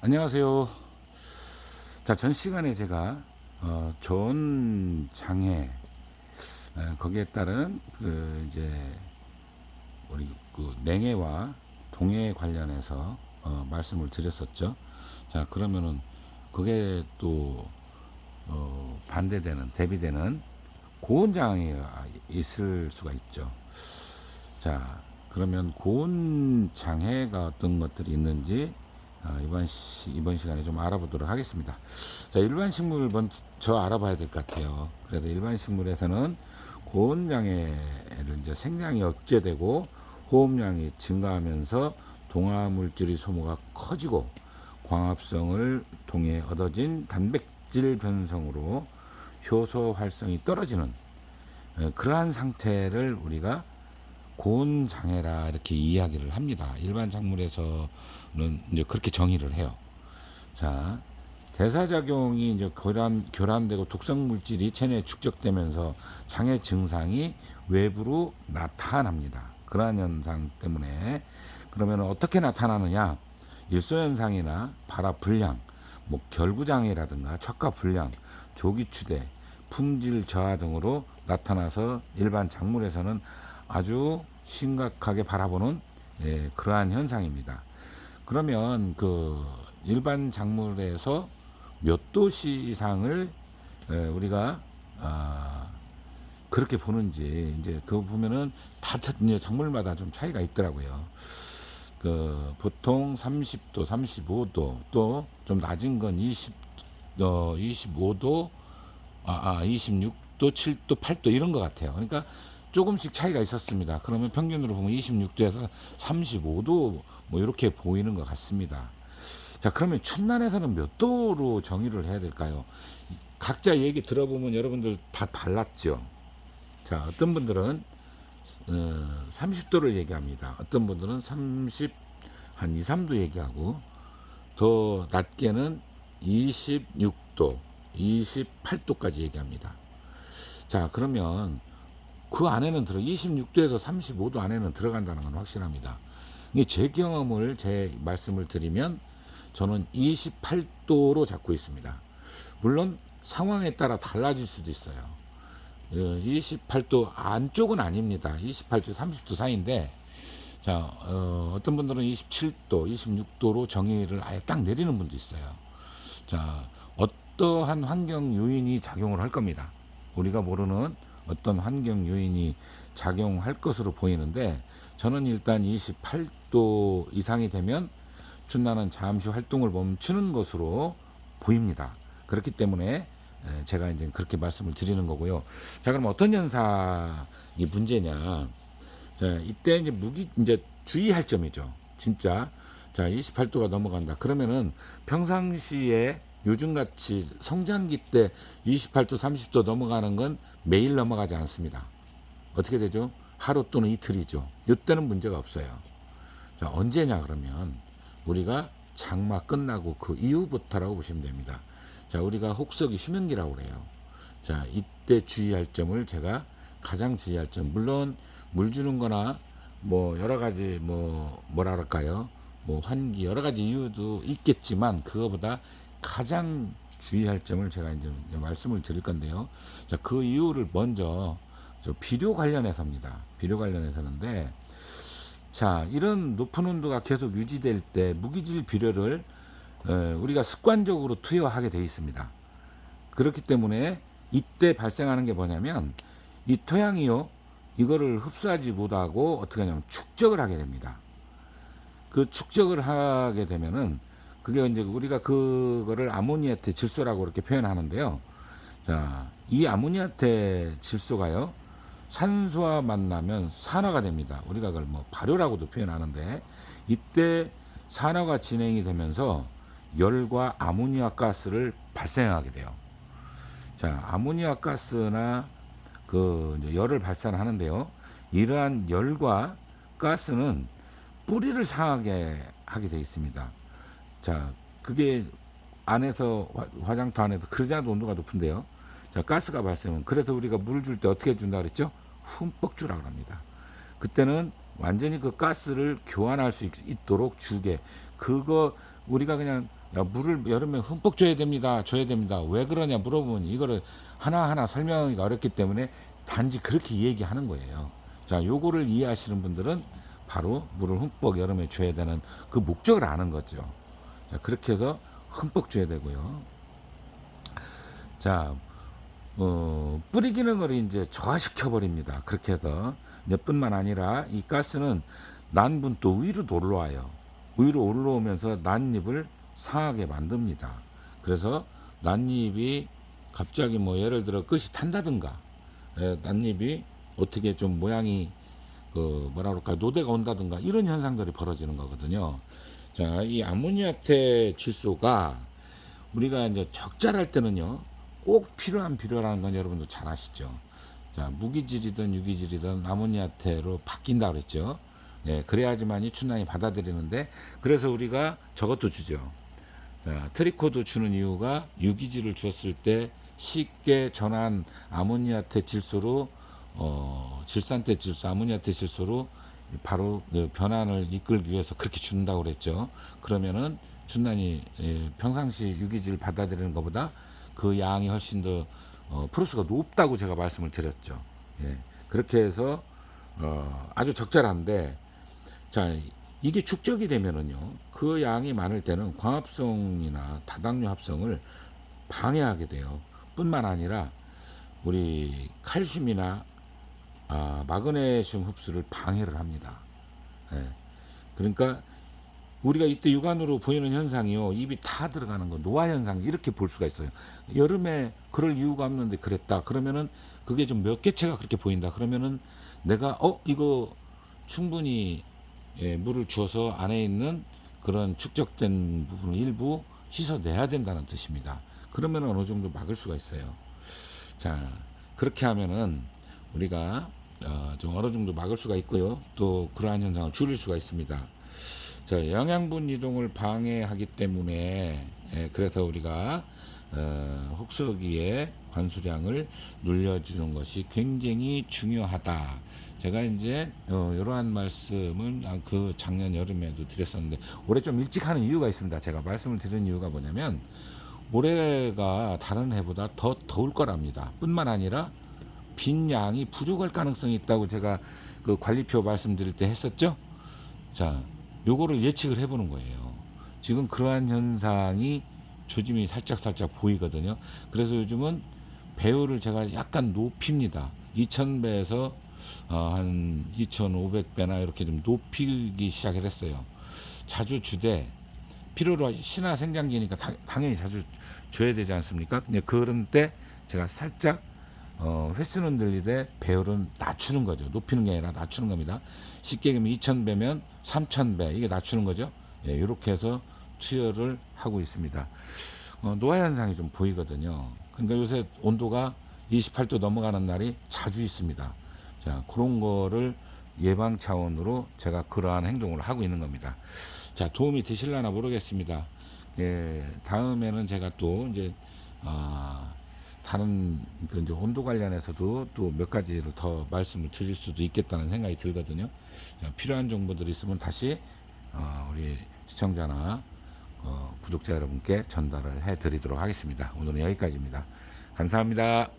안녕하세요. 자, 전 시간에 제가 좋은 장애, 거기에 따른 그 이제 우리 그 냉해와 동해 관련해서 말씀을 드렸었죠. 자, 그러면은 그게 또 반대되는 대비되는 고온 장애가 있을 수가 있죠. 자, 그러면 고온 장애가 어떤 것들이 있는지 이번 시간에 좀 알아보도록 하겠습니다. 자, 일반 식물 먼저 알아봐야 될 것 같아요. 그래서 일반 식물에서는 고온 장애를 이제 생장이 억제되고 호흡량이 증가하면서 동화 물질의 소모가 커지고 광합성을 통해 얻어진 단백질 변성으로 효소 활성이 떨어지는 그러한 상태를 우리가 고온 장애라 이렇게 이야기를 합니다. 일반 작물에서는 이제 그렇게 정의를 해요. 자, 대사작용이 이제 교란되고 독성 물질이 체내에 축적되면서 장애 증상이 외부로 나타납니다. 그러한 현상 때문에 그러면 어떻게 나타나느냐? 일소 현상이나 발화 불량, 뭐 결구장애라든가 척가 불량, 조기 추대, 품질 저하 등으로 나타나서 일반 작물에서는 아주 심각하게 바라보는 그러한 현상입니다. 그러면 그 일반 작물에서 몇 도씨 이상을 우리가 그렇게 보는지 이제 그거 보면은 다 이제 작물마다 좀 차이가 있더라고요. 그 보통 30도, 35도 또 좀 낮은 건 25도, 26도, 7도, 8도 이런 것 같아요. 그러니까 조금씩 차이가 있었습니다. 그러면 평균으로 보면 26도에서 35도 뭐 이렇게 보이는 것 같습니다. 자, 그러면 춘난에서는 몇 도로 정의를 해야 될까요? 각자 얘기 들어보면 여러분들 다 달랐죠. 자, 어떤 분들은 30도를 얘기합니다. 어떤 분들은 한 2, 3도 얘기하고 더 낮게는 26도, 28도까지 얘기합니다. 자, 그러면 그 안에는 26도에서 35도 안에는 들어간다는 건 확실합니다. 제 경험을 제 말씀을 드리면 저는 28도로 잡고 있습니다. 물론 상황에 따라 달라질 수도 있어요. 28도 안쪽은 아닙니다. 28도, 30도 사이인데 자, 어떤 분들은 27도, 26도로 정의를 아예 딱 내리는 분도 있어요. 자, 어떠한 환경 요인이 작용을 할 겁니다. 우리가 모르는 어떤 환경 요인이 작용할 것으로 보이는데 저는 일단 28도 이상이 되면 춘나는 잠시 활동을 멈추는 것으로 보입니다. 그렇기 때문에 제가 이제 그렇게 말씀을 드리는 거고요. 자, 그럼 어떤 현상이 문제냐? 자, 이때 이제 주의할 점이죠. 진짜. 자, 28도가 넘어간다. 그러면은 평상시에 요즘같이 성장기 때 28도, 30도 넘어가는 건 매일 넘어가지 않습니다. 어떻게 되죠? 하루 또는 이틀이죠. 이때는 문제가 없어요. 자, 언제냐 그러면 우리가 장마 끝나고 그 이후부터라고 보시면 됩니다. 자, 우리가 혹석이 휴면기라고 그래요. 자, 이때 주의할 점을 제가 가장 주의할 점, 물론 물 주는 거나 뭐 여러 가지 뭐라 그럴까요? 뭐 환기 여러 가지 이유도 있겠지만 그거보다 가장 주의할 점을 제가 이제 말씀을 드릴 건데요. 자, 그 이유를 먼저 비료 관련해서입니다. 비료 관련해서인데 자, 이런 높은 온도가 계속 유지될 때 무기질 비료를 우리가 습관적으로 투여하게 돼 있습니다. 그렇기 때문에 이때 발생하는 게 뭐냐면 이 토양이요 이거를 흡수하지 못하고 어떻게 하냐면 축적을 하게 됩니다. 그 축적을 하게 되면은 그게 이제 우리가 그거를 아모니아태 질소라고 이렇게 표현하는데요. 자, 이 아모니아태 질소가요 산소와 만나면 산화가 됩니다. 우리가 그걸 뭐 발효라고도 표현하는데 이때 산화가 진행이 되면서 열과 아모니아 가스를 발생하게 돼요. 자, 아모니아 가스나 그 이제 열을 발산하는데요. 이러한 열과 가스는 뿌리를 상하게 하게 되어 있습니다. 자, 그게 안에서 화장터 안에서 그러지 않아도 온도가 높은데요. 자, 가스가 발생은 그래서 우리가 물 줄 때 어떻게 준다 그랬죠? 흠뻑 주라고 합니다. 그때는 완전히 그 가스를 교환할 수 있도록 주게 그거 우리가 그냥 야, 물을 여름에 흠뻑 줘야 됩니다. 줘야 됩니다. 왜 그러냐 물어보면 이거를 하나하나 설명하기가 어렵기 때문에 단지 그렇게 얘기하는 거예요. 자, 요거를 이해하시는 분들은 바로 물을 흠뻑 여름에 줘야 되는 그 목적을 아는 거죠. 자, 그렇게 해서 흠뻑 줘야 되고요. 자, 뿌리 기능을 이제 저하시켜 버립니다. 그렇게 해서 이제 뿐만 아니라 이 가스는 난분 또 위로 올라와요. 위로 올라오면서 난잎을 상하게 만듭니다. 그래서 난잎이 갑자기 뭐 예를 들어 끝이 탄다든가, 난잎이 어떻게 좀 모양이 뭐라 그럴까 노대가 온다든가 이런 현상들이 벌어지는 거거든요. 자, 이 아모니아태 질소가 우리가 이제 적절할 때는요 꼭 필요라는 건 여러분도 잘 아시죠. 자, 무기질이든 유기질이든 아모니아태로 바뀐다 그랬죠. 예, 그래야지만이 춘난이 받아들이는데, 그래서 우리가 저것도 주죠. 자, 트리코도 주는 이유가 유기질을 주었을 때 쉽게 전환 아모니아태 질소로 질산태 질소, 아모니아태 질소로 바로 그 변환을 이끌기 위해서 그렇게 준다고 그랬죠. 그러면은 춘난이 평상시 유기질 받아들이는 것보다 그 양이 훨씬 더 프로스가 높다고 제가 말씀을 드렸죠. 예, 그렇게 해서 아주 적절한데, 자, 이게 축적이 되면은요, 그 양이 많을 때는 광합성이나 다당류 합성을 방해하게 돼요. 뿐만 아니라 우리 칼슘이나 마그네슘 흡수를 방해를 합니다. 예. 그러니까 우리가 이때 육안으로 보이는 현상이요, 입이 다 들어가는 거, 노화 현상 이렇게 볼 수가 있어요. 여름에 그럴 이유가 없는데 그랬다. 그러면은 그게 좀 몇 개체가 그렇게 보인다. 그러면은 내가 이거 충분히 물을 주어서 안에 있는 그런 축적된 부분을 일부 씻어내야 된다는 뜻입니다. 그러면 어느 정도 막을 수가 있어요. 자, 그렇게 하면은 우리가 좀 어느 정도 막을 수가 있고요. 또 그러한 현상을 줄일 수가 있습니다. 자, 영양분 이동을 방해하기 때문에 그래서 우리가 혹서기에 관수량을 늘려주는 것이 굉장히 중요하다. 제가 이제 이러한 말씀은 그 작년 여름에도 드렸었는데 올해 좀 일찍 하는 이유가 있습니다. 제가 말씀을 드린 이유가 뭐냐면 올해가 다른 해보다 더 더울 거랍니다. 뿐만 아니라 빈 양이 부족할 가능성이 있다고 제가 그 관리표 말씀드릴 때 했었죠. 자, 요거를 예측을 해보는 거예요. 지금 그러한 현상이 조짐이 살짝 보이거든요. 그래서 요즘은 배율을 제가 약간 높입니다. 2000배에서 한 2500배나 이렇게 좀 높이기 시작을 했어요. 자주 주되 필요로 신화 생장기니까 당연히 자주 줘야 되지 않습니까? 근데 그런 때 제가 살짝 횟수는 늘리되 배율은 낮추는 거죠. 높이는 게 아니라 낮추는 겁니다. 쉽게 얘기하면 2000배면 3000배 이게 낮추는 거죠. 예, 이렇게 해서 투여를 하고 있습니다. 노화 현상이 좀 보이거든요. 그러니까 요새 온도가 28도 넘어가는 날이 자주 있습니다. 자, 그런 거를 예방 차원으로 제가 그러한 행동을 하고 있는 겁니다. 자, 도움이 되실려나 모르겠습니다. 예, 다음에는 제가 또 이제 다른 그 이제 온도 관련해서도 또 몇 가지를 더 말씀을 드릴 수도 있겠다는 생각이 들거든요. 자, 필요한 정보들이 있으면 다시 우리 시청자나 구독자 여러분께 전달을 해드리도록 하겠습니다. 오늘은 여기까지입니다. 감사합니다.